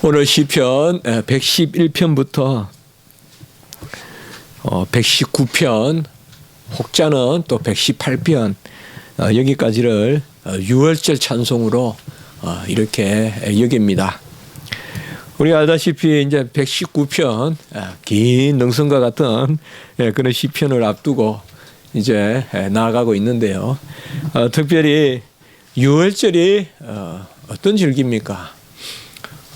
오늘 시편 111편부터 119편, 혹자는 또 118편 여기까지를 유월절 찬송으로 이렇게 여깁니다. 우리가 알다시피 이제 119편 긴 능선과 같은 그런 시편을 앞두고 이제 나아가고 있는데요. 특별히 유월절이 어떤 절기입니까?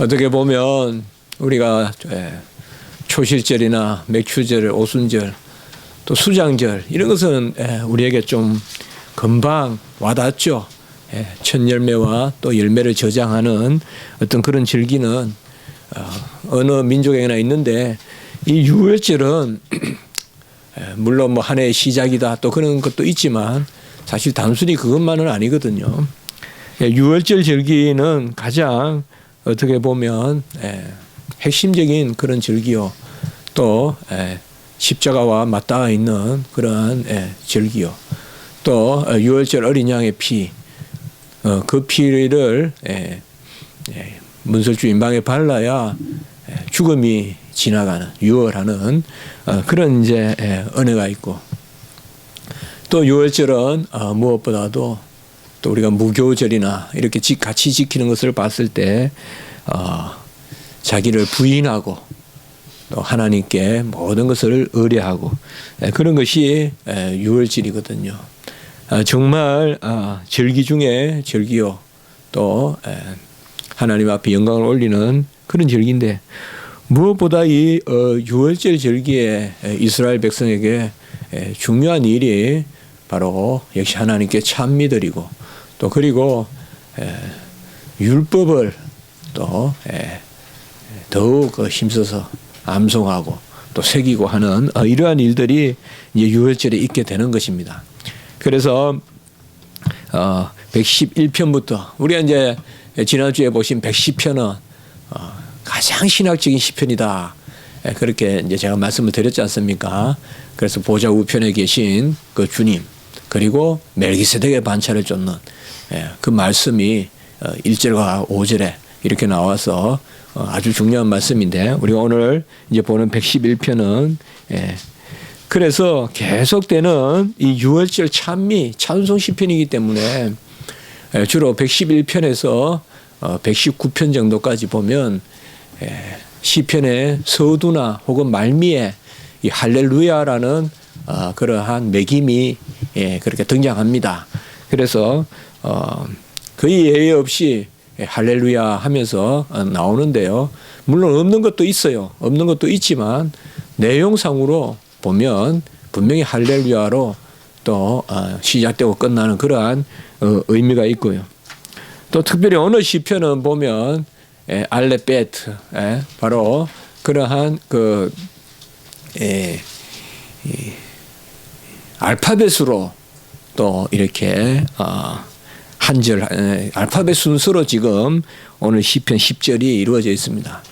어떻게 보면 우리가 초실절이나 맥추절, 오순절, 또 수장절 이런 것은 우리에게 좀 금방 와닿죠. 첫 열매와 또 열매를 저장하는 어떤 그런 절기는 어느 민족에나 있는데, 이 유월절은 물론 뭐 한 해의 시작이다 또 그런 것도 있지만 사실 단순히 그것만은 아니거든요. 유월절 절기는 가장 어떻게 보면 핵심적인 그런 절기요, 또 십자가와 맞닿아 있는 그런 절기요, 또 유월절 어린 양의 피, 그 피를 문설주 인방에 발라야 죽음이 지나가는, 유월하는 그런 이제 은혜가 있고, 또 유월절은 무엇보다도 또 우리가 무교절이나 이렇게 같이 지키는 것을 봤을 때 자기를 부인하고 또 하나님께 모든 것을 의뢰하고 그런 것이 유월절이거든요. 정말 절기 중에 절기요, 또 하나님 앞에 영광을 올리는 그런 절기인데, 무엇보다 이 유월절 절기에 이스라엘 백성에게 중요한 일이 바로 역시 하나님께 찬미 드리고, 또 그리고 율법을 또 더욱 힘써서 암송하고 또 새기고 하는 이러한 일들이 이제 유월절에 있게 되는 것입니다. 그래서 111편부터 우리가 이제 지난주에 보신 110편은 가장 신학적인 시편이다, 그렇게 이제 제가 말씀을 드렸지 않습니까? 그래서 보좌 우편에 계신 그 주님, 그리고 멜기세덱의 반차를 쫓는 그 말씀이 1절과 5절에 이렇게 나와서 아주 중요한 말씀인데, 우리가 오늘 이제 보는 111편은 그래서 계속되는 이 유월절 찬미 찬송 시편이기 때문에 주로 111편에서 119편 정도까지 보면 시편의 서두나 혹은 말미에 이 할렐루야라는 그러한 매김이 그렇게 등장합니다. 그래서 거의 예외 없이 할렐루야 하면서 나오는데요. 물론 없는 것도 있어요. 없는 것도 있지만 내용상으로 보면 분명히 할렐루야로 또 시작되고 끝나는 그러한 의미가 있고요. 또 특별히 어느 시편은 보면 알레베트, 바로 그러한 그 알파벳으로 또 이렇게 한 절, 알파벳 순서로 지금 오늘 시편 10절이 이루어져 있습니다.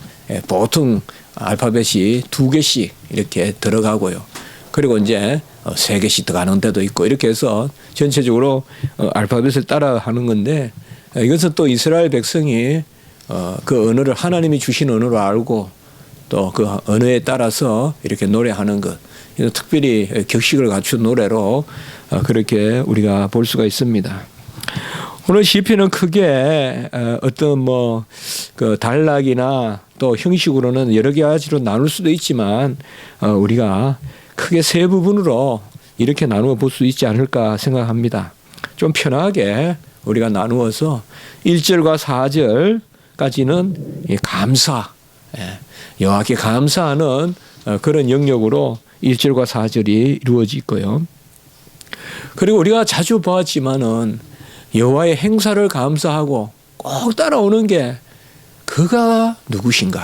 보통 알파벳이 2개씩 이렇게 들어가고요. 그리고 이제 3개씩 들어가는 데도 있고, 이렇게 해서 전체적으로 알파벳을 따라 하는 건데, 이것은 또 이스라엘 백성이 그 언어를 하나님이 주신 언어로 알고 또 그 언어에 따라서 이렇게 노래하는 것, 특별히 격식을 갖춘 노래로 그렇게 우리가 볼 수가 있습니다. 오늘 시편은 크게 어떤 뭐 그 단락이나 또 형식으로는 여러 가지로 나눌 수도 있지만 우리가 크게 세 부분으로 이렇게 나누어 볼 수 있지 않을까 생각합니다. 좀 편하게 우리가 나누어서 1절과 4절까지는 감사, 여호와께 감사하는 그런 영역으로 1절과 4절이 이루어져 있고요. 그리고 우리가 자주 보았지만은 여호와의 행사를 감사하고 꼭 따라오는 게 그가 누구신가,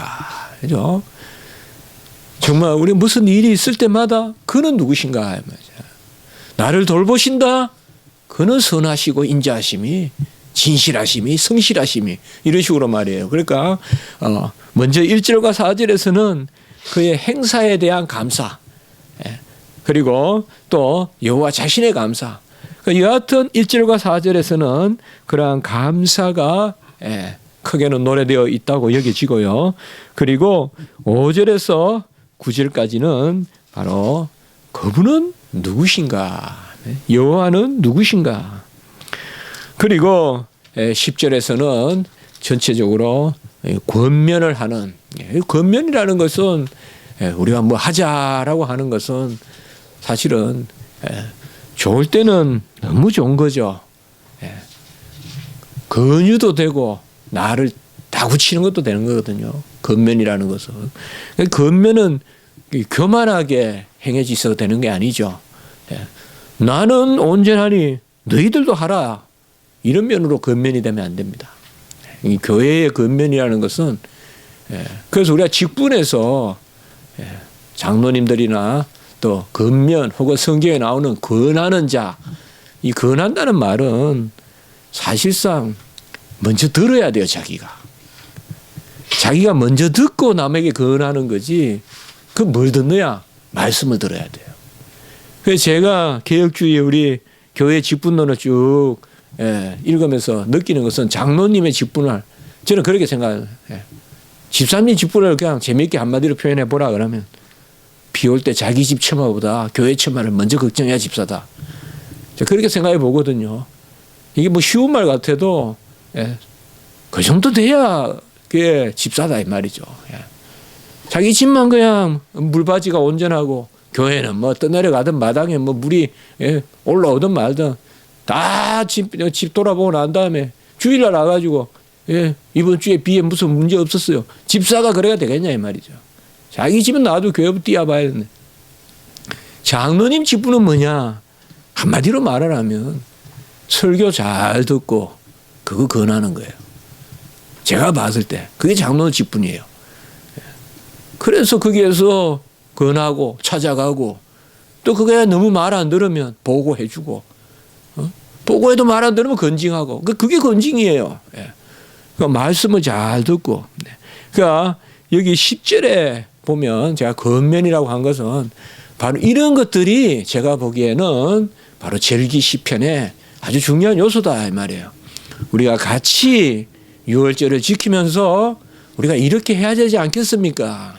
그죠? 정말 우리 무슨 일이 있을 때마다 그는 누구신가, 나를 돌보신다, 그는 선하시고 인자하심이 진실하심이 성실하심이, 이런 식으로 말이에요. 그러니까 먼저 1절과 4절에서는 그의 행사에 대한 감사, 그리고 또 여호와 자신의 감사, 여하튼 1절과 4절에서는 그러한 감사가 크게는 노래되어 있다고 여겨지고요. 그리고 5절에서 9절까지는 바로 그분은 누구신가? 여호와는 누구신가? 그리고 10절에서는 전체적으로 권면을 하는, 권면이라는 것은 우리가 뭐 하자라고 하는 것은 사실은 좋을 때는 너무 좋은 거죠. 권유도 되고 나를 다구치는 것도 되는 거거든요. 권면이라는 것은. 권면은 교만하게 행해지서 되는 게 아니죠. 나는 온전하니 너희들도 하라. 이런 면으로 권면이 되면 안 됩니다. 이 교회의 권면이라는 것은 그래서 우리가 직분에서 장로님들이나 또 권면 혹은 성경에 나오는 권하는 자, 이 권한다는 말은 사실상 먼저 들어야 돼요. 자기가 먼저 듣고 남에게 권하는 거지. 그 뭘 듣느냐? 말씀을 들어야 돼요. 그래서 제가 개혁주의 우리 교회 직분론을 쭉 읽으면서 느끼는 것은 장로님의 직분을 저는 그렇게 생각해요. 집사님 직분을 그냥 재미있게 한마디로 표현해 보라 그러면 비 올 때 자기 집 처마보다 교회 처마를 먼저 걱정해야 집사다. 제가 그렇게 생각해 보거든요. 이게 뭐 쉬운 말 같아도 그 정도 돼야 그게 집사다 이 말이죠. 자기 집만 그냥 물바지가 온전하고 교회는 뭐 떠내려가든 마당에 뭐 물이 올라오든 말든 다 집 돌아보고 난 다음에 주일날 와가지고 이번 주에 비에 무슨 문제 없었어요. 집사가 그래야 되겠냐 이 말이죠. 자기 집은 나도 교회부터 뛰어봐야 되는데 장로님 직분은 뭐냐? 한마디로 말하라면 설교 잘 듣고 그거 권하는 거예요. 제가 봤을 때 그게 장로 직분이에요. 그래서 거기에서 권하고 찾아가고 또 그게 너무 말 안 들으면 보고해주고 보고해도 말 안 들으면 건징하고 그게 건징이에요. 그러니까 말씀을 잘 듣고 그러니까 여기 10절에 보면 제가 권면이라고 한 것은 바로 이런 것들이 제가 보기에는 바로 절기 시편의 아주 중요한 요소다 이 말이에요. 우리가 같이 유월절을 지키면서 우리가 이렇게 해야 되지 않겠습니까?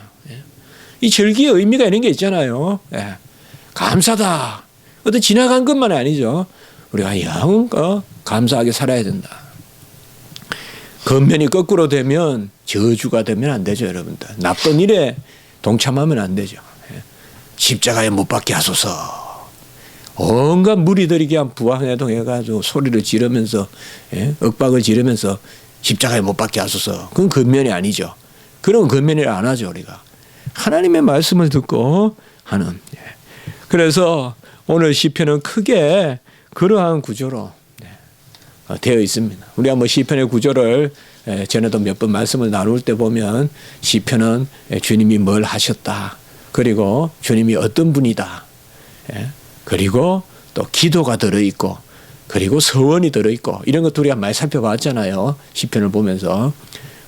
이 절기의 의미가 있는 게 있잖아요. 감사다. 어떤 지나간 것만 아니죠. 우리가 영원껏 감사하게 살아야 된다. 권면이 거꾸로 되면 저주가 되면 안 되죠, 여러분들. 나쁜 일에 동참하면 안 되죠. 십자가에 못 박게 하소서. 온갖 무리들이 그냥 부황해동해가지고 소리를 지르면서 윽박을 지르면서 십자가에 못 박게 하소서. 그건 권면이 아니죠. 그런 권면을 안 하죠, 우리가. 하나님의 말씀을 듣고 하는. 그래서 오늘 시편은 크게 그러한 구조로 되어 있습니다. 우리가 뭐 시편의 구조를 전에도 몇 번 말씀을 나눌 때 보면 시편은 주님이 뭘 하셨다. 그리고 주님이 어떤 분이다. 그리고 또 기도가 들어있고 그리고 서원이 들어있고 이런 것도 우리가 많이 살펴봤잖아요. 시편을 보면서.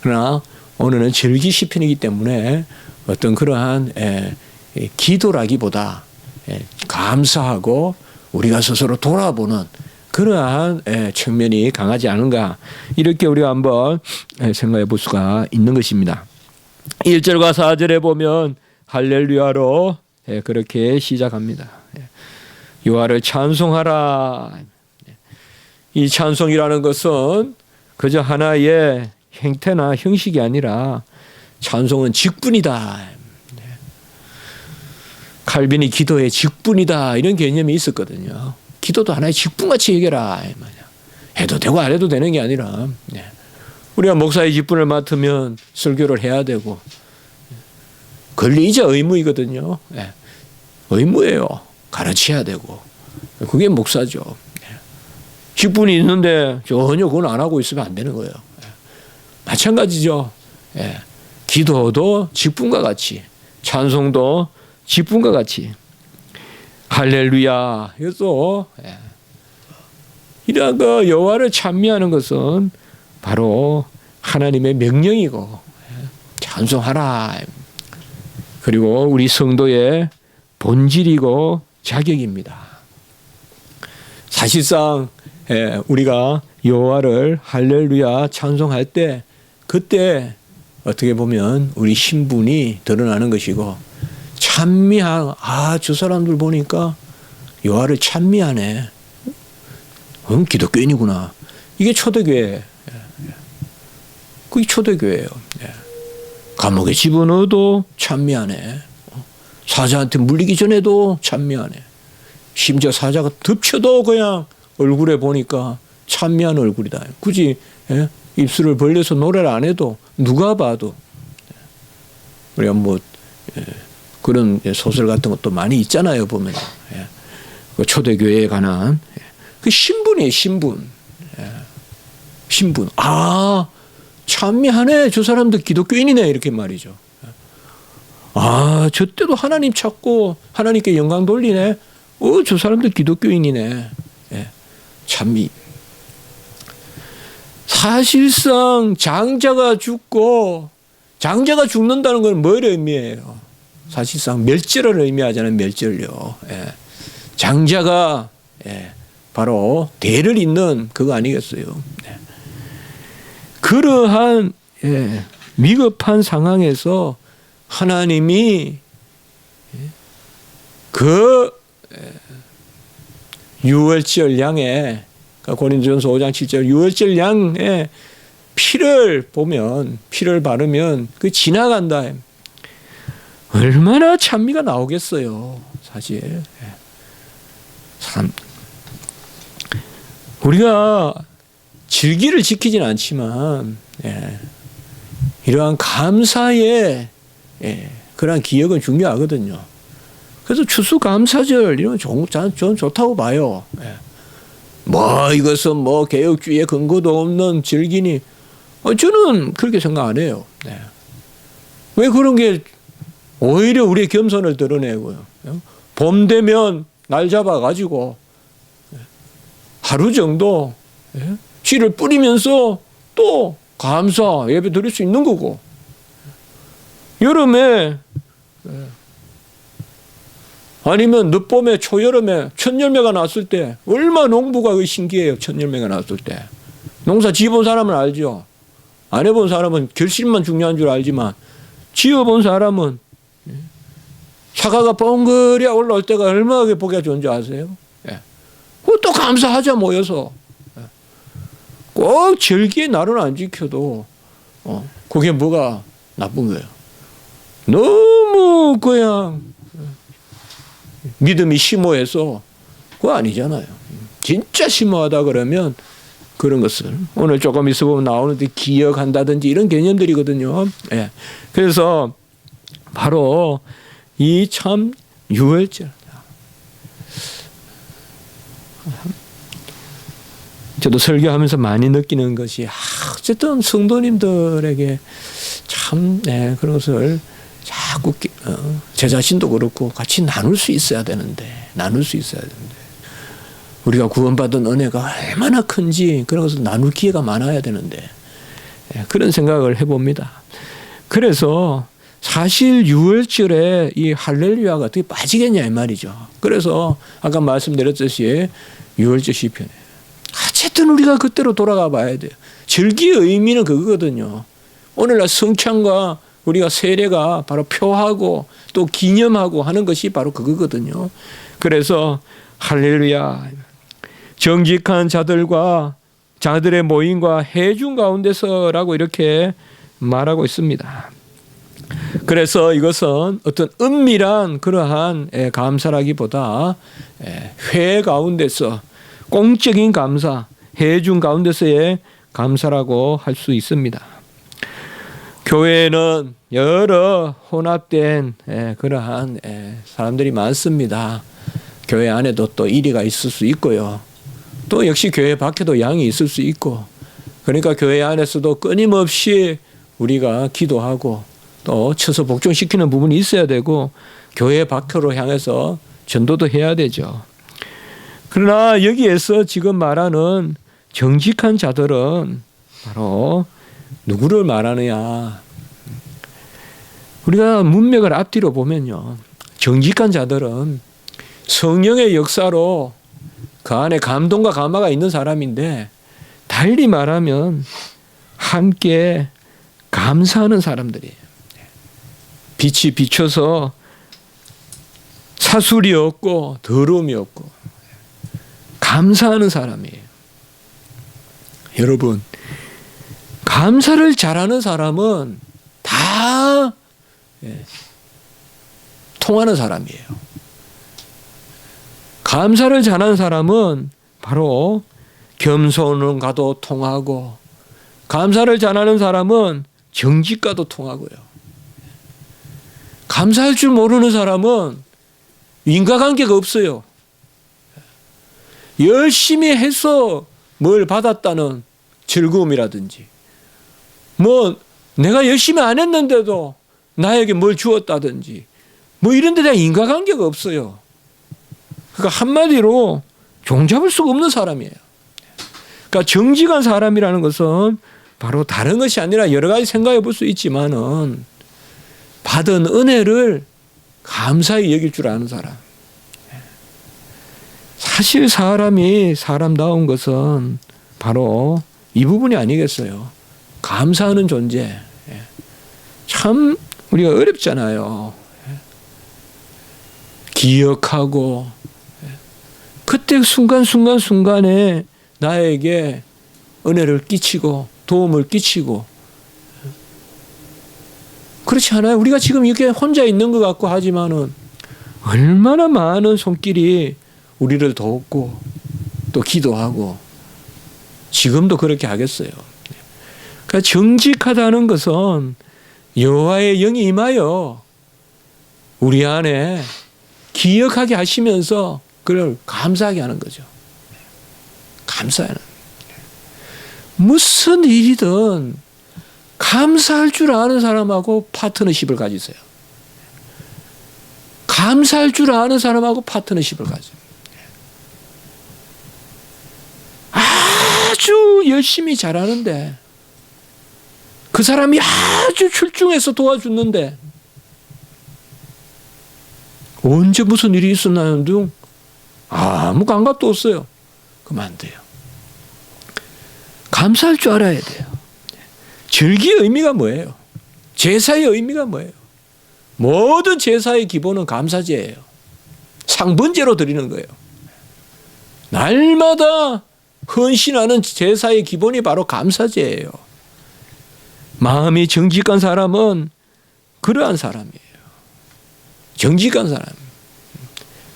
그러나 오늘은 절기 시편이기 때문에 어떤 그러한 기도라기보다 감사하고 우리가 스스로 돌아보는 그러한 측면이 강하지 않은가 이렇게 우리가 한번 생각해 볼 수가 있는 것입니다. 1절과 4절에 보면 할렐루야로 그렇게 시작합니다. 여호와를 찬송하라. 이 찬송이라는 것은 그저 하나의 행태나 형식이 아니라 찬송은 직분이다. 칼빈이 기도의 직분이다 이런 개념이 있었거든요. 기도도 하나의 직분같이 여겨라. 해도 되고 안 해도 되는 게 아니라 우리가 목사의 직분을 맡으면 설교를 해야 되고 권리이자 의무이거든요. 의무예요. 가르쳐야 되고 그게 목사죠. 직분이 있는데 전혀 그건 안 하고 있으면 안 되는 거예요. 마찬가지죠. 기도도 직분과 같이 찬송도 직분과 같이 할렐루야. 이것도 이러한 그 여호와를 찬미하는 것은 바로 하나님의 명령이고 찬송하라. 그리고 우리 성도의 본질이고 자격입니다. 사실상 우리가 여호와를 할렐루야 찬송할 때 그때 어떻게 보면 우리 신분이 드러나는 것이고 찬미한 저 사람들 보니까 여호와를 찬미하네. 기독교인이구나. 이게 초대교회. 그게 초대교회예요. 감옥에 집어넣어도 찬미하네. 사자한테 물리기 전에도 찬미하네. 심지어 사자가 덮쳐도 그냥 얼굴에 보니까 찬미한 얼굴이다. 굳이 입술을 벌려서 노래를 안 해도 누가 봐도 우리가 뭐 그런 소설 같은 것도 많이 있잖아요. 보면 그 초대교회에 관한 그 신분이에요. 신분. 신분. 찬미하네. 저 사람들 기독교인이네. 이렇게 말이죠. 저 때도 하나님 찾고 하나님께 영광 돌리네. 저 사람들 기독교인이네. 찬미. 사실상 장자가 죽는다는 건 뭘 의미해요? 사실상 멸절을 의미하잖아요. 멸절요. 장자가 바로 대를 잇는 그거 아니겠어요? 그러한 위급한 상황에서 하나님이 그 유월절 양에 고린도전서 5장 7절 유월절 양의 피를 보면 피를 바르면 그 지나간다. 얼마나 찬미가 나오겠어요. 사실 참 우리가 질기를 지키진 않지만 이러한 감사의 그러한 기억은 중요하거든요. 그래서 추수감사절 이런 전 좋다고 봐요. 이것은 개혁주의의 근거도 없는 즐기니 저는 그렇게 생각 안 해요. 왜 그런 게 오히려 우리의 겸손을 드러내고요. 봄 되면 날 잡아가지고 하루 정도 씨를 뿌리면서 또 감사 예배 드릴 수 있는 거고, 여름에 아니면 늦봄에 초여름에 첫 열매가 났을 때 얼마나 농부가 신기해요. 첫 열매가 났을 때 농사 지어본 사람은 알죠. 안 해본 사람은 결실만 중요한 줄 알지만 지어본 사람은 사과가 뻥그리 올라올 때가 얼마나 보기가 좋은지 아세요? 그것도 감사하자 모여서 꼭 절기의 날은 안 지켜도 그게 뭐가 나쁜 거예요. 너무 그냥 믿음이 심오해서 그거 아니잖아요. 진짜 심오하다 그러면 그런 것을 오늘 조금 있어 보면 나오는데 기억한다든지 이런 개념들이거든요. 그래서 바로 이 참 유월절. 저도 설교하면서 많이 느끼는 것이 어쨌든 성도님들에게 참 그런 것을 자꾸 제 자신도 그렇고 같이 나눌 수 있어야 되는데 우리가 구원받은 은혜가 얼마나 큰지 그런 것을 나눌 기회가 많아야 되는데 그런 생각을 해봅니다. 그래서 사실 유월절에 이 할렐루야가 어떻게 빠지겠냐 이 말이죠. 그래서 아까 말씀드렸듯이 유월절 시편에 어쨌든 우리가 그때로 돌아가 봐야 돼요. 절기의 의미는 그거거든요. 오늘날 성찬과 우리가 세례가 바로 표하고 또 기념하고 하는 것이 바로 그거거든요. 그래서 할렐루야, 정직한 자들의 모임과 회중 가운데서라고 이렇게 말하고 있습니다. 그래서 이것은 어떤 은밀한 그러한 감사라기보다 회 가운데서 공적인 감사, 회중 가운데서의 감사라고 할 수 있습니다. 교회에는 여러 혼합된 그러한 사람들이 많습니다. 교회 안에도 또 이리가 있을 수 있고요. 또 역시 교회 밖에도 양이 있을 수 있고, 그러니까 교회 안에서도 끊임없이 우리가 기도하고 또 쳐서 복종시키는 부분이 있어야 되고, 교회 밖으로 향해서 전도도 해야 되죠. 그러나 여기에서 지금 말하는 정직한 자들은 바로 누구를 말하느냐. 우리가 문맥을 앞뒤로 보면요, 정직한 자들은 성령의 역사로 그 안에 감동과 감화가 있는 사람인데, 달리 말하면 함께 감사하는 사람들이에요. 빛이 비춰서 사술이 없고 더러움이 없고 감사하는 사람이에요. 여러분, 감사를 잘하는 사람은 다 통하는 사람이에요. 감사를 잘하는 사람은 바로 겸손은가도 통하고, 감사를 잘하는 사람은 정직과도 통하고요. 감사할 줄 모르는 사람은 인과관계가 없어요. 열심히 해서 뭘 받았다는 즐거움이라든지, 뭐 내가 열심히 안 했는데도 나에게 뭘 주었다든지, 뭐 이런 데 대한 인과관계가 없어요. 그러니까 한마디로 종잡을 수가 없는 사람이에요. 그러니까 정직한 사람이라는 것은 바로 다른 것이 아니라 여러 가지 생각해 볼 수 있지만은 받은 은혜를 감사히 여길 줄 아는 사람. 사실 사람이 사람다운 것은 바로 이 부분이 아니겠어요. 감사하는 존재. 참 우리가 어렵잖아요. 기억하고 그때 순간순간에 나에게 은혜를 끼치고 도움을 끼치고, 그렇지 않아요? 우리가 지금 이렇게 혼자 있는 것 같고 하지만은 얼마나 많은 손길이 우리를 돕고 또 기도하고, 지금도 그렇게 하겠어요. 그러니까 정직하다는 것은 여호와의 영이 임하여 우리 안에 기억하게 하시면서 그걸 감사하게 하는 거죠. 감사하는. 무슨 일이든 감사할 줄 아는 사람하고 파트너십을 가지세요. 감사할 줄 아는 사람하고 파트너십을 가져요. 아주 열심히 잘하는데, 그 사람이 아주 출중해서 도와주는데 언제 무슨 일이 있었나요? 등 아무 감각도 없어요. 그러면 안 돼요. 감사할 줄 알아야 돼요. 절기의 의미가 뭐예요? 제사의 의미가 뭐예요? 모든 제사의 기본은 감사제예요. 상번제로 드리는 거예요. 날마다 헌신하는 제사의 기본이 바로 감사제예요. 마음이 정직한 사람은 그러한 사람이에요. 정직한 사람.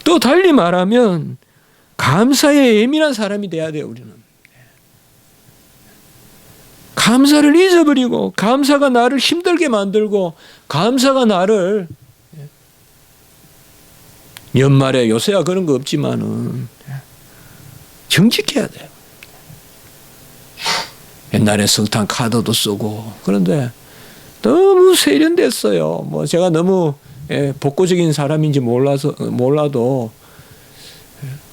또 달리 말하면 감사에 예민한 사람이 돼야 돼요. 우리는 감사를 잊어버리고, 감사가 나를 힘들게 만들고, 감사가 나를, 연말에 요새야 그런 거 없지만은 정직해야 돼요. 옛날에 석탄 카드도 쓰고, 그런데 너무 세련됐어요. 뭐 제가 너무 복고적인 사람인지 몰라도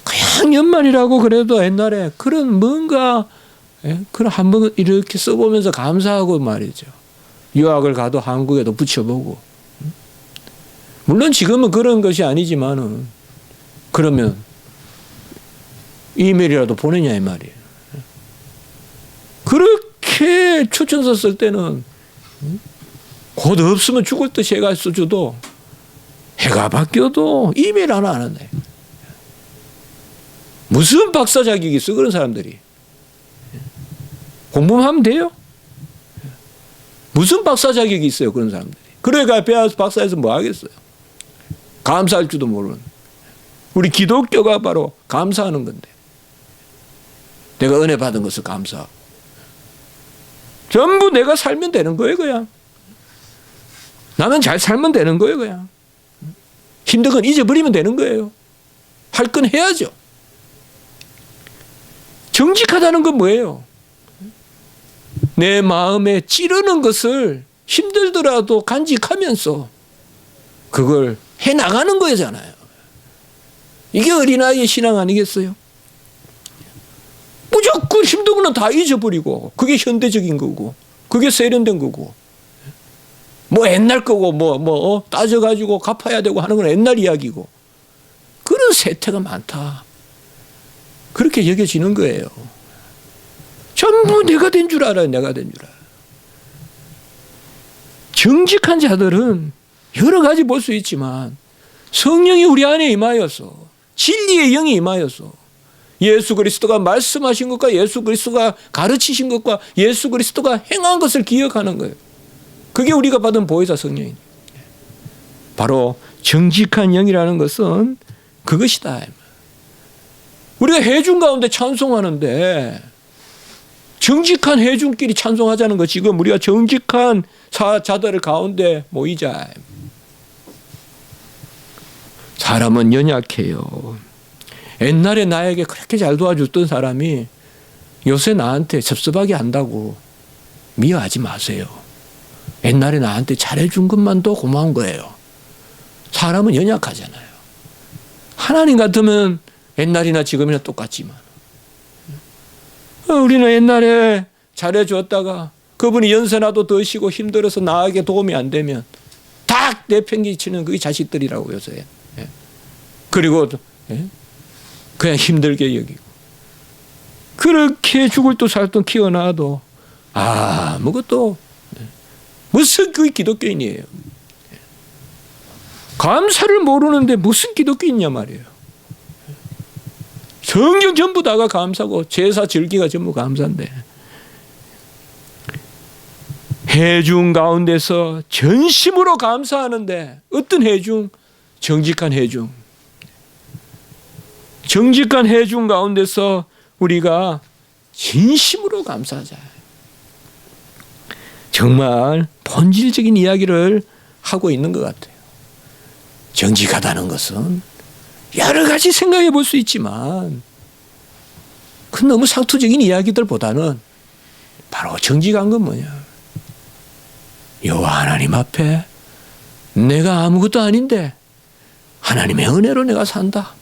그냥 연말이라고 그래도 옛날에 그런 뭔가 그런 한번 이렇게 써보면서 감사하고 말이죠. 유학을 가도 한국에도 붙여보고. 물론 지금은 그런 것이 아니지만은, 그러면 이메일이라도 보내냐 이 말이에요. 그렇게 추천서 쓸 때는 곧 없으면 죽을 듯이 해가 써줘도, 해가 바뀌어도 이메일 하나 안 한다. 무슨 박사 자격이 있어 그런 사람들이. 공부만 하면 돼요? 무슨 박사 자격이 있어요 그런 사람들이. 그러니까 배워서 박사에서 뭐 하겠어요. 감사할 줄도 모르는. 우리 기독교가 바로 감사하는 건데, 내가 은혜 받은 것을 감사하고, 전부 내가 살면 되는 거예요 그냥. 나는 잘 살면 되는 거예요 그냥. 힘든 건 잊어버리면 되는 거예요. 할 건 해야죠. 정직하다는 건 뭐예요? 내 마음에 찌르는 것을 힘들더라도 간직하면서 그걸 해나가는 거잖아요. 이게 어린아이의 신앙 아니겠어요? 무조건 힘든 거는 다 잊어버리고, 그게 현대적인 거고, 그게 세련된 거고, 뭐 옛날 거고, 따져가지고 갚아야 되고 하는 건 옛날 이야기고, 그런 세태가 많다. 그렇게 여겨지는 거예요. 전부 내가 된 줄 알아요. 내가 된 줄 알아요. 정직한 자들은 여러 가지 볼 수 있지만 성령이 우리 안에 임하여서 진리의 영이 임하여서 예수 그리스도가 말씀하신 것과 예수 그리스도가 가르치신 것과 예수 그리스도가 행한 것을 기억하는 거예요. 그게 우리가 받은 보혜사 성령이에요. 바로 정직한 영이라는 것은 그것이다. 우리가 회중 가운데 찬송하는데 정직한 회중끼리 찬송하자는 거. 지금 우리가 정직한 자들 가운데 모이자. 사람은 연약해요. 옛날에 나에게 그렇게 잘 도와줬던 사람이 요새 나한테 섭섭하게 한다고 미워하지 마세요. 옛날에 나한테 잘해준 것만도 고마운 거예요. 사람은 연약하잖아요. 하나님 같으면 옛날이나 지금이나 똑같지만 우리는 옛날에 잘해줬다가 그분이 연세나도 드시고 힘들어서 나에게 도움이 안 되면 딱 내팽개치는 그게 자식들이라고 요새. 그리고 그냥 힘들게 여기고 그렇게 죽을 듯 살 듯 키워놔도 아무것도 무슨 그 기독교인이에요. 감사를 모르는데 무슨 기독교인이냐 말이에요. 성경 전부 다가 감사고 제사 절기가 전부 감사인데 회중 가운데서 전심으로 감사하는데 어떤 회중? 정직한 회중. 정직한 회중 가운데서 우리가 진심으로 감사하자. 정말 본질적인 이야기를 하고 있는 것 같아요. 정직하다는 것은 여러 가지 생각해 볼 수 있지만 그 너무 상투적인 이야기들보다는 바로 정직한 건 뭐냐? 여호와 하나님 앞에 내가 아무것도 아닌데 하나님의 은혜로 내가 산다.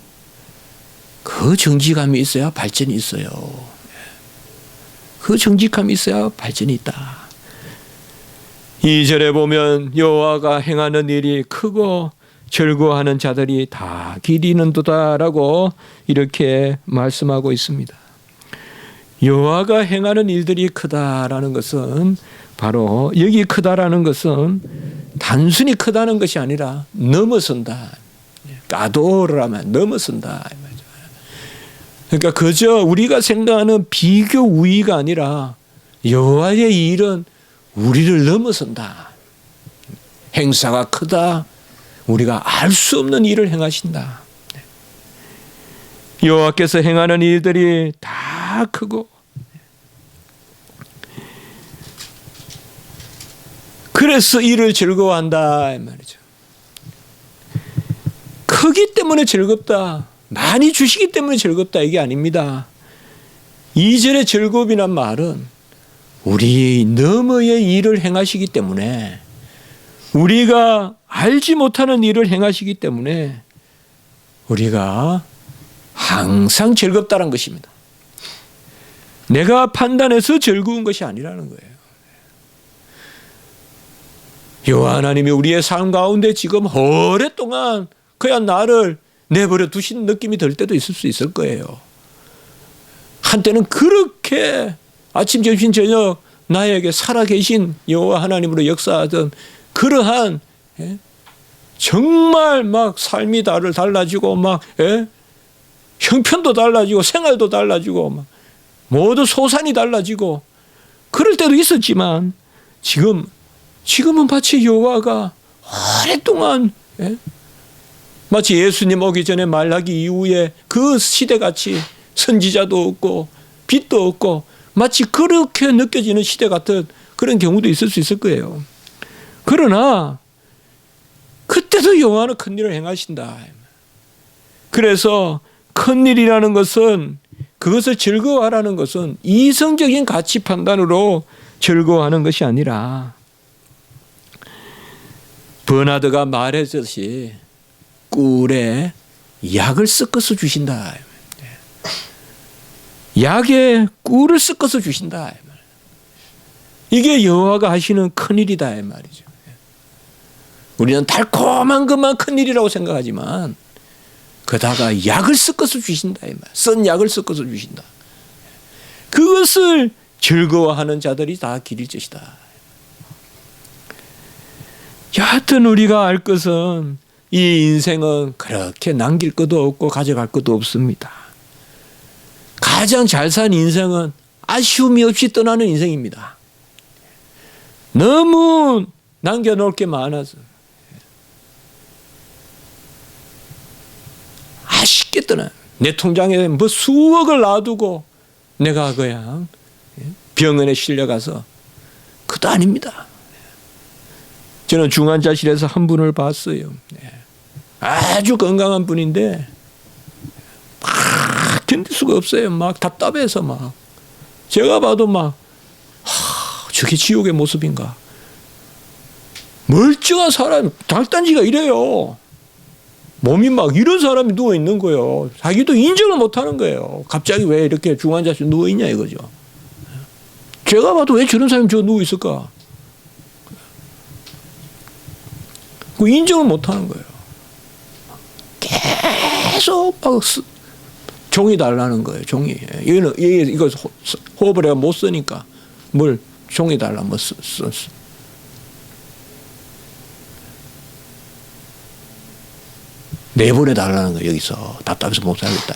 그 정직함이 있어야 발전이 있어요. 그 정직함이 있어야 발전이 있다. 2절에 보면 여호와가 행하는 일이 크고 즐거워하는 자들이 다 기리는도다라고 이렇게 말씀하고 있습니다. 여호와가 행하는 일들이 크다라는 것은 바로 여기 크다라는 것은 단순히 크다는 것이 아니라 넘어선다. 까도르라면 넘어선다. 그러니까 그저 우리가 생각하는 비교 우위가 아니라 여호와의 일은 우리를 넘어선다. 행사가 크다. 우리가 알 수 없는 일을 행하신다. 여호와께서 행하는 일들이 다 크고 그래서 이를 즐거워한다 이 말이죠. 크기 때문에 즐겁다. 많이 주시기 때문에 즐겁다 이게 아닙니다. 2절의 즐거움이란 말은 우리 너머의 일을 행하시기 때문에 우리가 알지 못하는 일을 행하시기 때문에 우리가 항상 즐겁다는 것입니다. 내가 판단해서 즐거운 것이 아니라는 거예요. 여호와 하나님이 우리의 삶 가운데 지금 오랫동안 그냥 나를 내버려 두신 느낌이 들 때도 있을 수 있을 거예요. 한때는 그렇게 아침, 점심, 저녁 나에게 살아계신 여호와 하나님으로 역사하던 그러한 정말 막 삶이 달라지고 막 형편도 달라지고 생활도 달라지고 막 모두 소산이 달라지고 그럴 때도 있었지만 지금은 마치 여호와가 오랫동안 마치 예수님 오기 전에 말라기 이후에 그 시대같이 선지자도 없고 빛도 없고 마치 그렇게 느껴지는 시대 같은 그런 경우도 있을 수 있을 거예요. 그러나 그때도 여호와는 큰 일을 행하신다. 그래서 큰 일이라는 것은 그것을 즐거워하라는 것은 이성적인 가치 판단으로 즐거워하는 것이 아니라 버나드가 말했듯이 꿀에 약을 섞어서 주신다. 약에 꿀을 섞어서 주신다. 이게 여호와가 하시는 큰일이다 이 말이죠. 우리는 달콤한 것만 큰일이라고 생각하지만 그다가 약을 섞어서 주신다 이 말. 쓴 약을 섞어서 주신다. 그것을 즐거워하는 자들이 다 기릴 것이다. 하여튼 우리가 알 것은 이 인생은 그렇게 남길 것도 없고 가져갈 것도 없습니다. 가장 잘 산 인생은 아쉬움이 없이 떠나는 인생입니다. 너무 남겨놓을 게 많아서 아쉽게 떠나요. 내 통장에 뭐 수억을 놔두고 내가 그냥 병원에 실려가서 그것도 아닙니다. 저는 중환자실에서 한 분을 봤어요. 아주 건강한 분인데 막 견딜 수가 없어요. 막 답답해서 막 제가 봐도 막 저게 지옥의 모습인가. 멀쩡한 사람 달단지가 이래요. 몸이 막 이런 사람이 누워 있는 거예요. 자기도 인정을 못 하는 거예요. 갑자기 왜 이렇게 중환자실 누워 있냐 이거죠. 제가 봐도 왜 저런 사람이 저 누워 있을까? 그 인정을 못 하는 거예요. 계속 막 종이 달라는 거예요. 종이. 이거 호흡을 내가 못 쓰니까 뭘 종이 달라 뭐 내보내 달라는 거예요. 여기서 답답해서 못 살겠다.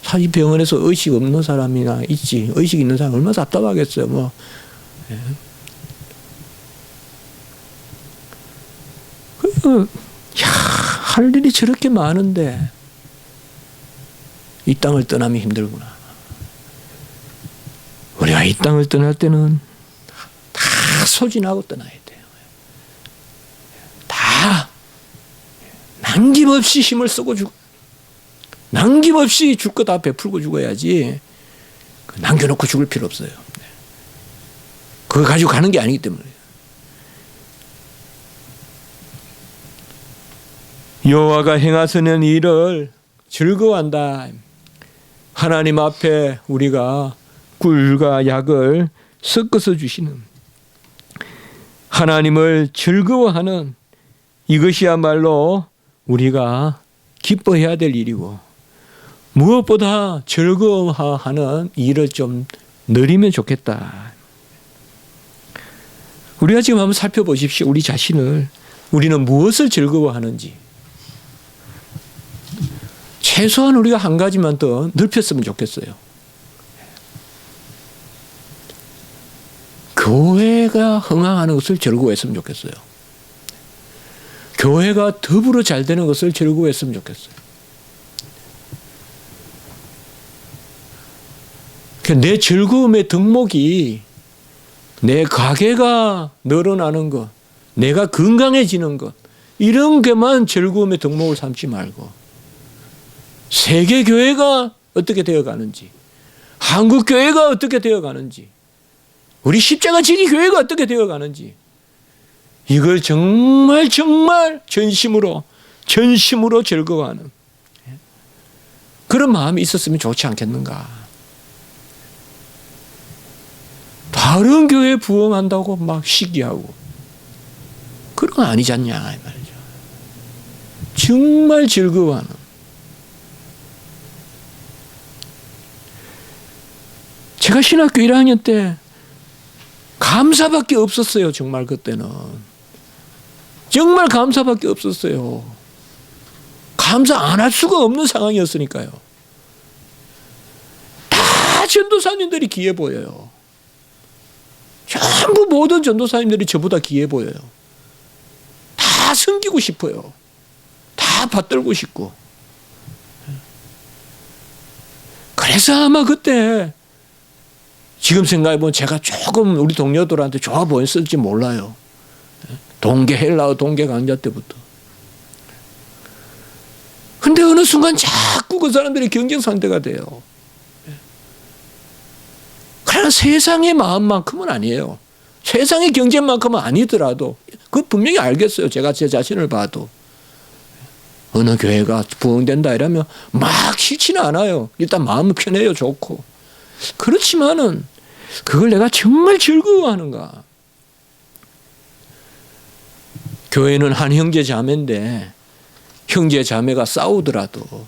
사실 병원에서 의식 없는 사람이나 있지. 의식 있는 사람 얼마나 답답하겠어요. 뭐. 할 일이 저렇게 많은데 이 땅을 떠나면 힘들구나. 우리가 이 땅을 떠날 때는 다 소진하고 떠나야 돼요. 다 남김없이 힘을 쓰고 남김없이 줄 거 다 베풀고 죽어야지 남겨놓고 죽을 필요 없어요. 그거 가지고 가는 게 아니기 때문에. 여호와가 행하시는 일을 즐거워한다. 하나님 앞에 우리가 꿀과 약을 섞어서 주시는 하나님을 즐거워하는 이것이야말로 우리가 기뻐해야 될 일이고 무엇보다 즐거워하는 일을 좀 누리면 좋겠다. 우리가 지금 한번 살펴보십시오. 우리 자신을. 우리는 무엇을 즐거워하는지. 최소한 우리가 한 가지만 더 넓혔으면 좋겠어요. 교회가 흥황하는 것을 즐거워했으면 좋겠어요. 교회가 더불어 잘 되는 것을 즐거워했으면 좋겠어요. 내 즐거움의 덕목이 내 가게가 늘어나는 것, 내가 건강해지는 것, 이런 게만 즐거움의 덕목을 삼지 말고 세계교회가 어떻게 되어가는지, 한국교회가 어떻게 되어가는지, 우리 십자가 지기 교회가 어떻게 되어가는지 이걸 정말 전심으로 즐거워하는 그런 마음이 있었으면 좋지 않겠는가. 다른 교회 부흥한다고 막 시기하고 그런 건 아니지 않냐 이 말이죠. 정말 즐거워하는. 제가 신학교 1학년 때 감사밖에 없었어요. 정말 그때는. 정말 감사밖에 없었어요. 감사 안 할 수가 없는 상황이었으니까요. 다 전도사님들이 귀해 보여요. 전부 모든 전도사님들이 저보다 귀해 보여요. 다 섬기고 싶어요. 다 받들고 싶고. 그래서 아마 그때 지금 생각해보면 제가 조금 우리 동료들한테 좋아 보였을지 몰라요. 동계 헬라어 동계 강좌 때부터. 근데 어느 순간 자꾸 그 사람들이 경쟁 상대가 돼요. 그러나 세상의 마음만큼은 아니에요. 세상의 경쟁만큼은 아니더라도 그거 분명히 알겠어요. 제가 제 자신을 봐도. 어느 교회가 부흥된다 이러면 막 싫지는 않아요. 일단 마음은 편해요. 좋고. 그렇지만은 그걸 내가 정말 즐거워하는가. 교회는 한 형제 자매인데 형제 자매가 싸우더라도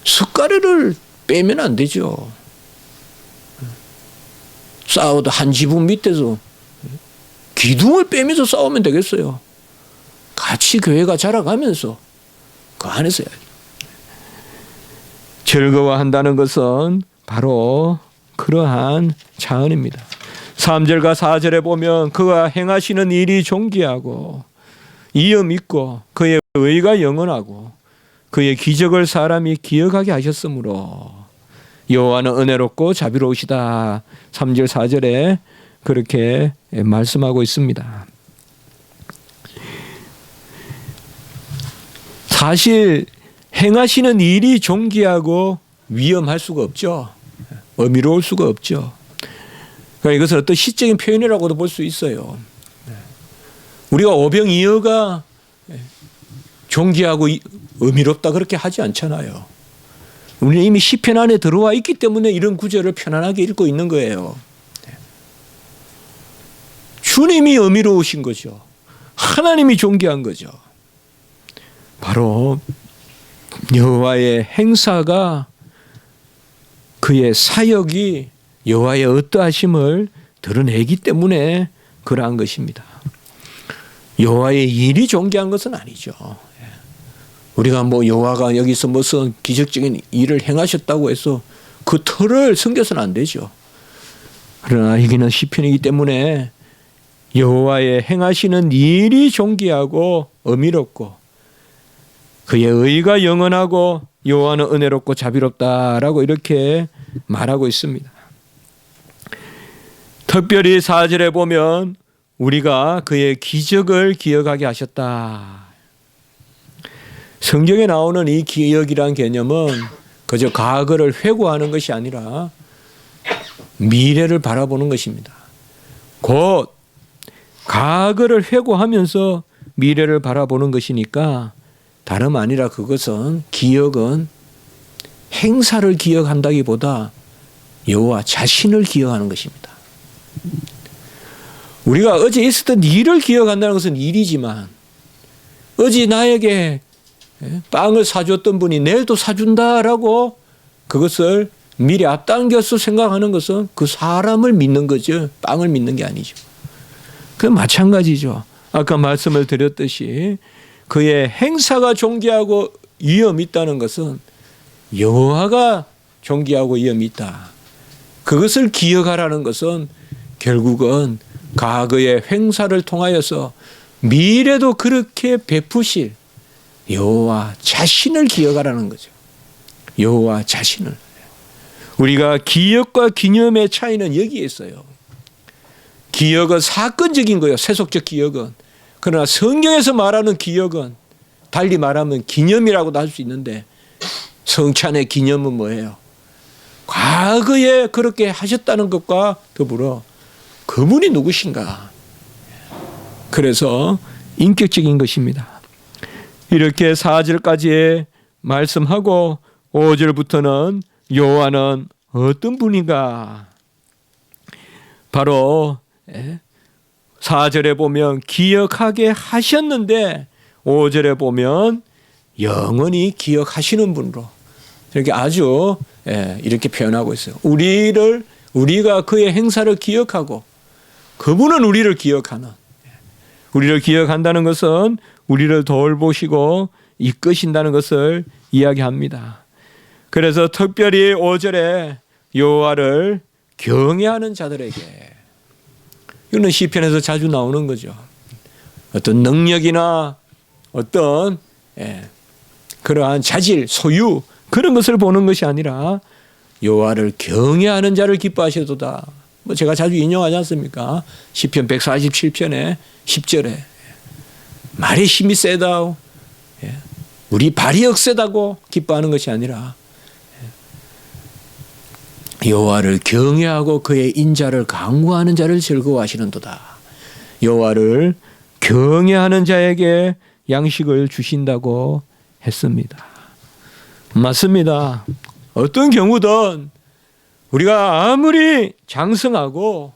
숟가락을 빼면 안 되죠. 싸워도 한 지붕 밑에서 기둥을 빼면서 싸우면 되겠어요. 같이 교회가 자라가면서 그 안에서 해야죠. 즐거워한다는 것은 바로 그러한 차원입니다. 3절과 4절에 보면 그가 행하시는 일이 존귀하고 이음 있고 그의 의가 영원하고 그의 기적을 사람이 기억하게 하셨으므로 여호와는 은혜롭고 자비로우시다. 3절 4절에 그렇게 말씀하고 있습니다. 사실 행하시는 일이 존귀하고 위험할 수가 없죠. 어미로울 수가 없죠. 그러니까 이것은 어떤 시적인 표현이라고도 볼 수 있어요. 우리가 오병이어가 존귀하고 의미롭다 그렇게 하지 않잖아요. 우리는 이미 시편 안에 들어와 있기 때문에 이런 구절을 편안하게 읽고 있는 거예요. 주님이 의미로우신 거죠. 하나님이 존귀한 거죠. 바로 여호와의 행사가 그의 사역이 여호와의 어떠하심을 드러내기 때문에 그러한 것입니다. 여호와의 일이 존귀한 것은 아니죠. 우리가 뭐 여호와가 여기서 무슨 기적적인 일을 행하셨다고 해서 그 틀을 숨겨서는 안 되죠. 그러나 여기는 시편이기 때문에 여호와의 행하시는 일이 존귀하고 의미롭고 그의 의가 영원하고 여호와는 은혜롭고 자비롭다라고 이렇게 말하고 있습니다. 특별히 4절에 보면 우리가 그의 기적을 기억하게 하셨다. 성경에 나오는 이 기억이란 개념은 그저 과거를 회고하는 것이 아니라 미래를 바라보는 것입니다. 곧 과거를 회고하면서 미래를 바라보는 것이니까 다름 아니라 그것은 기억은 행사를 기억한다기보다 여호와 자신을 기억하는 것입니다. 우리가 어제 있었던 일을 기억한다는 것은 일이지만 어제 나에게 빵을 사줬던 분이 내일도 사준다라고 그것을 미리 앞당겨서 생각하는 것은 그 사람을 믿는 거죠. 빵을 믿는 게 아니죠. 그 마찬가지죠. 아까 말씀을 드렸듯이 그의 행사가 존귀하고 위엄이 있다는 것은 여호와가 존귀하고 위엄이 있다. 그것을 기억하라는 것은 결국은 과거의 행사를 통하여서 미래도 그렇게 베푸실 여호와 자신을 기억하라는 거죠. 여호와 자신을. 우리가 기억과 기념의 차이는 여기에 있어요. 기억은 사건적인 거예요. 세속적 기억은. 그러나 성경에서 말하는 기억은 달리 말하면 기념이라고도 할 수 있는데 성찬의 기념은 뭐예요? 과거에 그렇게 하셨다는 것과 더불어 그분이 누구신가? 그래서 인격적인 것입니다. 이렇게 4절까지 말씀하고 5절부터는 여호와는 어떤 분인가? 바로 4절에 보면 기억하게 하셨는데 5절에 보면 영원히 기억하시는 분으로 이렇게 아주 이렇게 표현하고 있어요. 우리가 그의 행사를 기억하고 그분은 우리를 기억하는, 우리를 기억한다는 것은 우리를 돌보시고 이끄신다는 것을 이야기합니다. 그래서 특별히 5절에 여호와를 경외하는 자들에게, 이거는 시편에서 자주 나오는 거죠. 어떤 능력이나 어떤 그러한 자질, 소유 그런 것을 보는 것이 아니라 여호와를 경외하는 자를 기뻐하셔도다. 뭐 제가 자주 인용하지 않습니까? 시편 147편에 10절에 말의 힘이 세다고, 우리 발이 억세다고 기뻐하는 것이 아니라 여호와를 경외하고 그의 인자를 강구하는 자를 즐거워하시는도다. 여호와를 경외하는 자에게 양식을 주신다고 했습니다. 맞습니다. 어떤 경우든 우리가 아무리 장성하고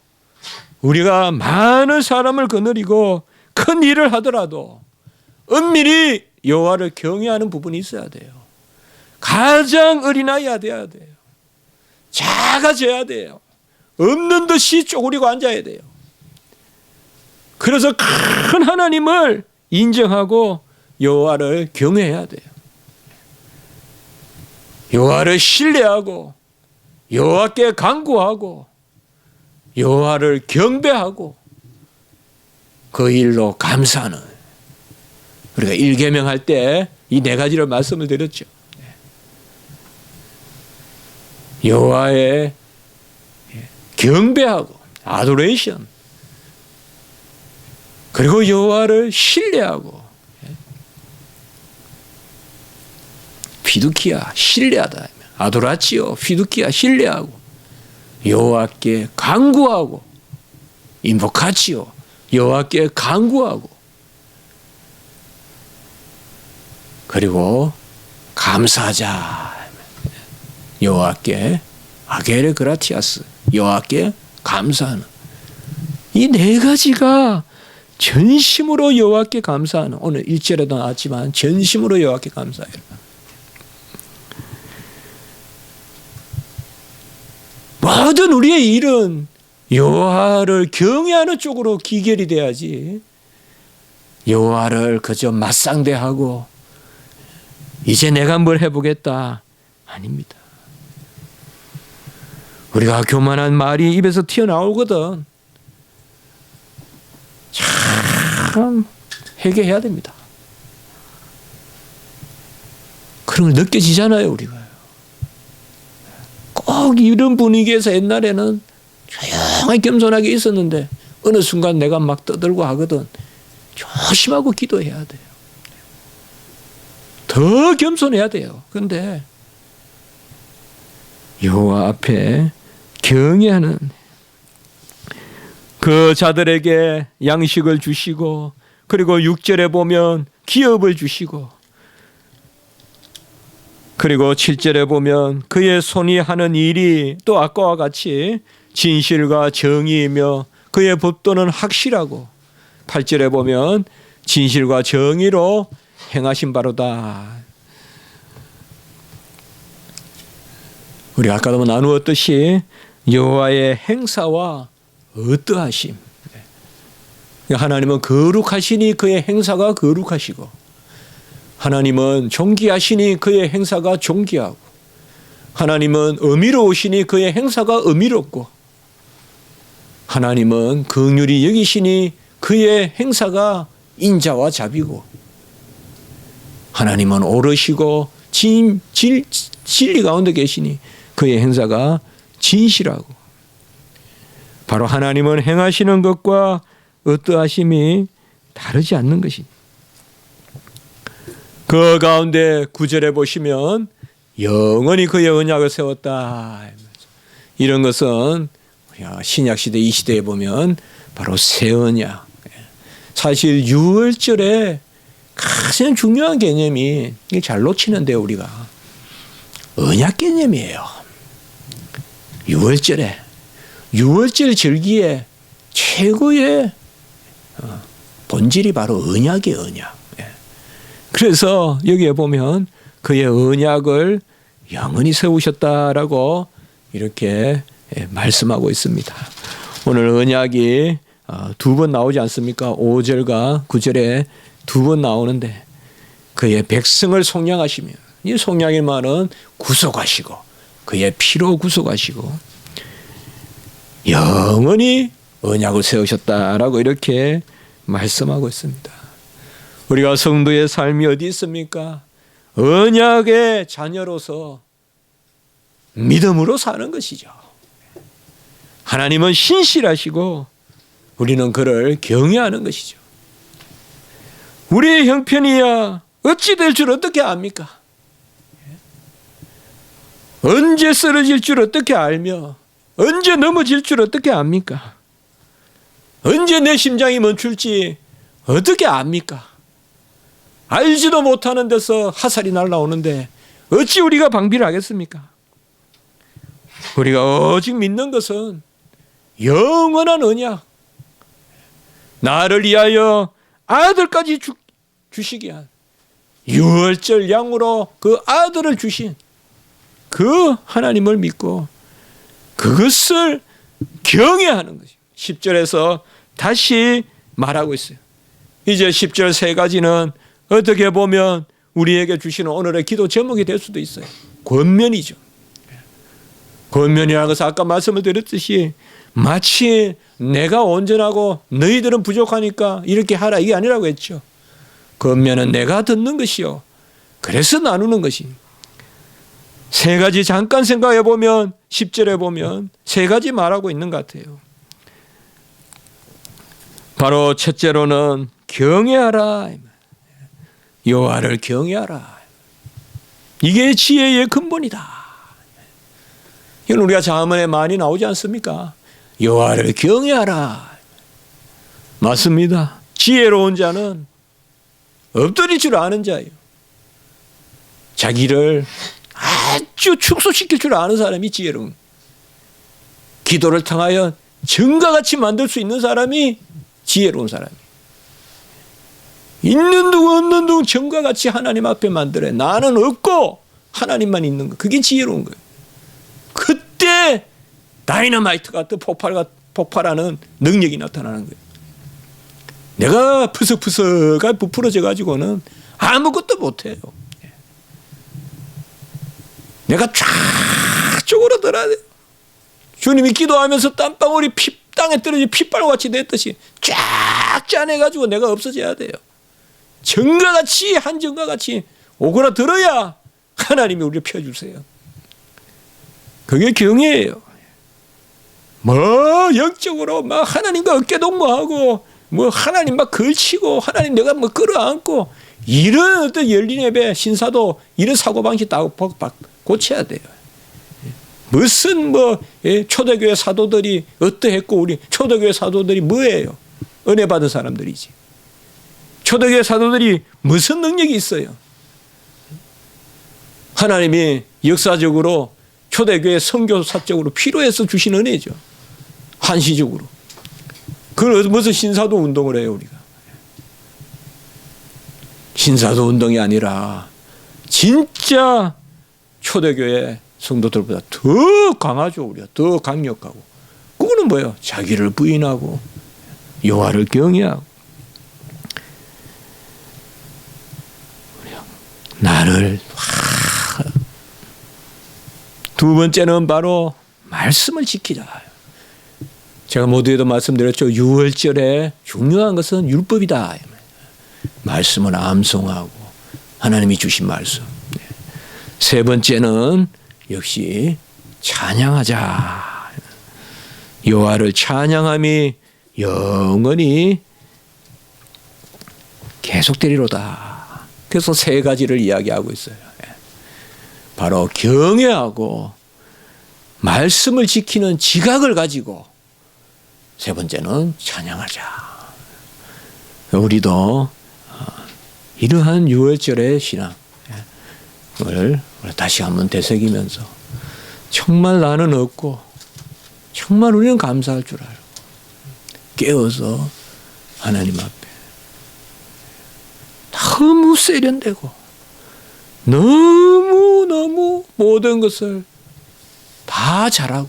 우리가 많은 사람을 거느리고 큰 일을 하더라도 은밀히 여호와를 경외하는 부분이 있어야 돼요. 가장 어린아이야 돼야 돼요. 작아져야 돼요. 없는 듯이 쪼그리고 앉아야 돼요. 그래서 큰 하나님을 인정하고 여호와를 경외해야 돼요. 여호와를 신뢰하고 여호와께 간구하고 여호와를 경배하고 그 일로 감사하는, 우리가 일계명 할 때 이 네 가지를 말씀을 드렸죠. 여호와의 경배하고 adoration, 그리고 여호와를 신뢰하고 피두키아 신뢰하다, 아도라치오 피두키아 신뢰하고 여호와께 간구하고 인보카치오 여호와께 간구하고 그리고 감사하자 여호와께 아게레 그라티아스 여호와께 감사하는, 이 네 가지가 전심으로 여호와께 감사하는, 오늘 1절에도 나왔지만 전심으로 여호와께 감사해요. 모든 우리의 일은 여호와를 경외하는 쪽으로 기결이 돼야지, 여호와를 그저 맞상대하고 이제 내가 뭘 해보겠다, 아닙니다. 우리가 교만한 말이 입에서 튀어나오거든 참 회개해야 됩니다. 그런 걸 느껴지잖아요. 우리가 꼭 이런 분위기에서 옛날에는 조용하게 겸손하게 있었는데 어느 순간 내가 막 떠들고 하거든. 조심하고 기도해야 돼요. 더 겸손해야 돼요. 그런데 여호와 앞에 경외하는 그 자들에게 양식을 주시고, 그리고 6절에 보면 기업을 주시고, 그리고 7절에 보면 그의 손이 하는 일이 또 아까와 같이 진실과 정의이며 그의 법도는 확실하고, 8절에 보면 진실과 정의로 행하신 바로다. 우리 아까도 나누었듯이 여호와의 행사와 어떠하심, 하나님은 거룩하시니 그의 행사가 거룩하시고, 하나님은 존귀하시니 그의 행사가 존귀하고, 하나님은 의미로우시니 그의 행사가 의미롭고, 하나님은 긍휼히 여기시니 그의 행사가 인자와 자비고, 하나님은 오르시고 진리 가운데 계시니 그의 행사가 진실하고, 바로 하나님은 행하시는 것과 어떠하심이 다르지 않는 것이니, 그 가운데 9절에 보시면 영원히 그의 언약을 세웠다. 이런 것은 신약시대 이 시대에 보면 바로 새 언약. 사실 6월절에 가장 중요한 개념이, 이게 잘 놓치는데요, 우리가 언약 개념이에요. 6월절 절기에 최고의 본질이 바로 언약이에요, 언약. 그래서 여기에 보면 그의 언약을 영원히 세우셨다라고 이렇게 말씀하고 있습니다. 오늘 언약이 두 번 나오지 않습니까? 5절과 9절에 두 번 나오는데, 그의 백성을 속량하시며, 이 속량의 말은 구속하시고 그의 피로 구속하시고 영원히 언약을 세우셨다라고 이렇게 말씀하고 있습니다. 우리가 성도의 삶이 어디 있습니까? 언약의 자녀로서 믿음으로 사는 것이죠. 하나님은 신실하시고 우리는 그를 경외하는 것이죠. 우리의 형편이야 어찌 될 줄 어떻게 압니까? 언제 쓰러질 줄 어떻게 알며 언제 넘어질 줄 어떻게 압니까? 언제 내 심장이 멈출지 어떻게 압니까? 알지도 못하는 데서 화살이 날아오는데 어찌 우리가 방비를 하겠습니까? 우리가 오직 믿는 것은 영원한 언약, 나를 위하여 아들까지 주시기 위한 유월절 양으로 그 아들을 주신 그 하나님을 믿고 그것을 경외하는 것입니다. 10절에서 다시 말하고 있어요. 이제 10절 세 가지는 어떻게 보면 우리에게 주시는 오늘의 기도 제목이 될 수도 있어요. 권면이죠. 권면이라는 것은 아까 말씀을 드렸듯이 마치 내가 온전하고 너희들은 부족하니까 이렇게 하라 이게 아니라고 했죠. 권면은 내가 듣는 것이요. 그래서 나누는 것이. 세 가지 잠깐 생각해 보면 10절에 보면 세 가지 말하고 있는 것 같아요. 바로 첫째로는 경외하라. 여호와를 경외하라. 이게 지혜의 근본이다. 이건 우리가 잠언에 많이 나오지 않습니까? 여호와를 경외하라. 맞습니다. 지혜로운 자는 엎드릴 줄 아는 자예요. 자기를 아주 축소시킬 줄 아는 사람이 지혜로운. 기도를 통하여 정과 같이 만들 수 있는 사람이 지혜로운 사람이에요. 있는 둥 없는 둥 정과 같이 하나님 앞에 만들어요. 나는 없고 하나님만 있는 거. 그게 지혜로운 거예요. 그때 다이너마이트 같은 폭발하는 능력이 나타나는 거예요. 내가 푸석푸석하게 부풀어져 가지고는 아무것도 못해요. 내가 쫙쪽으로 들어야 돼요. 주님이 기도하면서 땀방울이 땅에 떨어져 핏발같이 됐듯이 쫙 짜내가지고 내가 없어져야 돼요. 정과 같이 한정과 같이 오그라 들어야 하나님이 우리를 펴주세요. 그게 경외예요. 뭐 영적으로 막 하나님과 어깨동무하고 뭐 하나님 막 걸치고 하나님 내가 뭐 끌어안고 이런 어떤 열린 예배 신사도 이런 사고방식 다 고쳐야 돼요. 무슨 뭐 초대교회 사도들이 어떠했고 우리 초대교회 사도들이 뭐예요? 은혜 받은 사람들이지. 초대교회 사도들이 무슨 능력이 있어요? 하나님이 역사적으로 초대교회 선교사적으로 필요해서 주신 은혜죠. 한시적으로. 그걸 무슨 신사도 운동을 해요 우리가. 신사도 운동이 아니라 진짜 초대교회 성도들보다 더 강하죠. 우리가 더 강력하고. 그거는 뭐예요? 자기를 부인하고 여호와를 경외하고 나를. 두 번째는 바로 말씀을 지키자. 제가 모두에도 말씀드렸죠. 유월절에 중요한 것은 율법이다. 말씀을 암송하고 하나님이 주신 말씀. 세 번째는 역시 찬양하자. 여호와를 찬양함이 영원히 계속되리로다. 그래서 세 가지를 이야기하고 있어요. 바로 경외하고 말씀을 지키는 지각을 가지고 세 번째는 찬양하자. 우리도 이러한 유월절의 신앙을 다시 한번 되새기면서 정말 나는 없고 정말 우리는 감사할 줄 알고 깨어서 하나님 앞에 너무 세련되고 너무 모든 것을 다 잘하고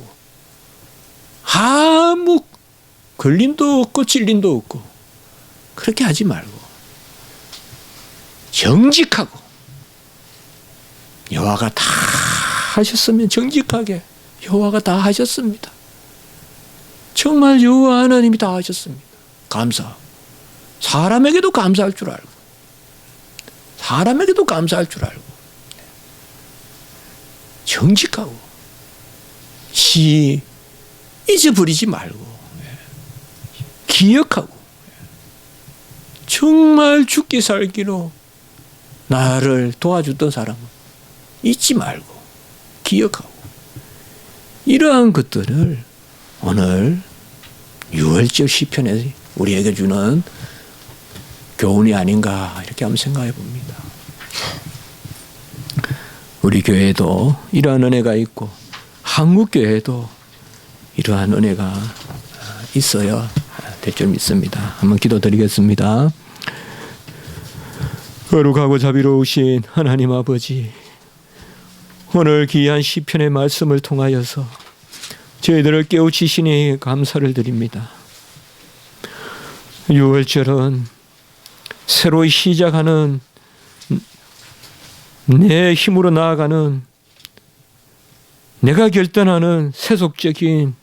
아무 걸림도 없고 찔림도 없고 그렇게 하지 말고 정직하고 여호와가 다 하셨으면 정직하게 여호와가 다 하셨습니다. 정말 여호와 하나님이 다 하셨습니다. 감사. 사람에게도 감사할 줄 알고 사람에게도 감사할 줄 알고 정직하고 잊어버리지 말고 기억하고 정말 죽기 살기로 나를 도와줬던 사람은 잊지 말고 기억하고 이러한 것들을 오늘 6월절 시편에 우리에게 주는 교훈이 아닌가 이렇게 한번 생각해 봅니다. 우리 교회에도 이러한 은혜가 있고 한국 교회에도 이러한 은혜가 있어야 될 줄 믿습니다. 한번 기도드리겠습니다. 거룩하고 자비로우신 하나님 아버지, 오늘 귀한 시편의 말씀을 통하여서 저희들을 깨우치시니 감사를 드립니다. 6월절은 새로 시작하는 내 힘으로 나아가는 내가 결단하는 세속적인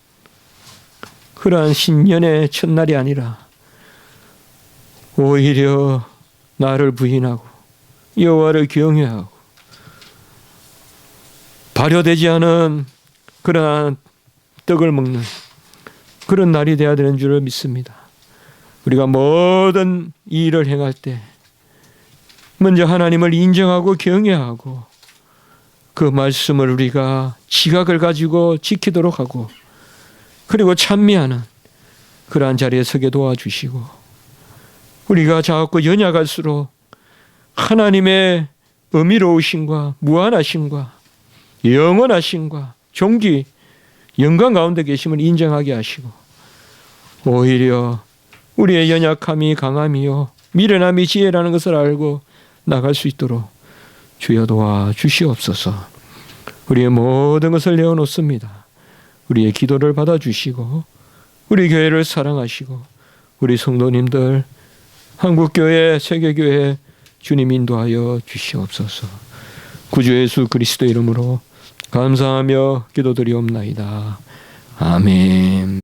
그러한 신년의 첫날이 아니라 오히려 나를 부인하고 여호와를 경외하고 발효되지 않은 그러한 떡을 먹는 그런 날이 되어야 되는 줄을 믿습니다. 우리가 모든 일을 행할 때 먼저 하나님을 인정하고 경외하고 그 말씀을 우리가 지각을 가지고 지키도록 하고 그리고 찬미하는 그러한 자리에 서게 도와주시고 우리가 자꾸 연약할수록 하나님의 의미로우심과 무한하심과 영원하심과 존귀 영광 가운데 계심을 인정하게 하시고 오히려 우리의 연약함이 강함이요 미련함이 지혜라는 것을 알고 나갈 수 있도록 주여 도와주시옵소서. 우리의 모든 것을 내어놓습니다. 우리의 기도를 받아주시고 우리 교회를 사랑하시고 우리 성도님들 한국교회 세계교회 주님 인도하여 주시옵소서. 구주 예수 그리스도 이름으로 감사하며 기도드리옵나이다. 아멘.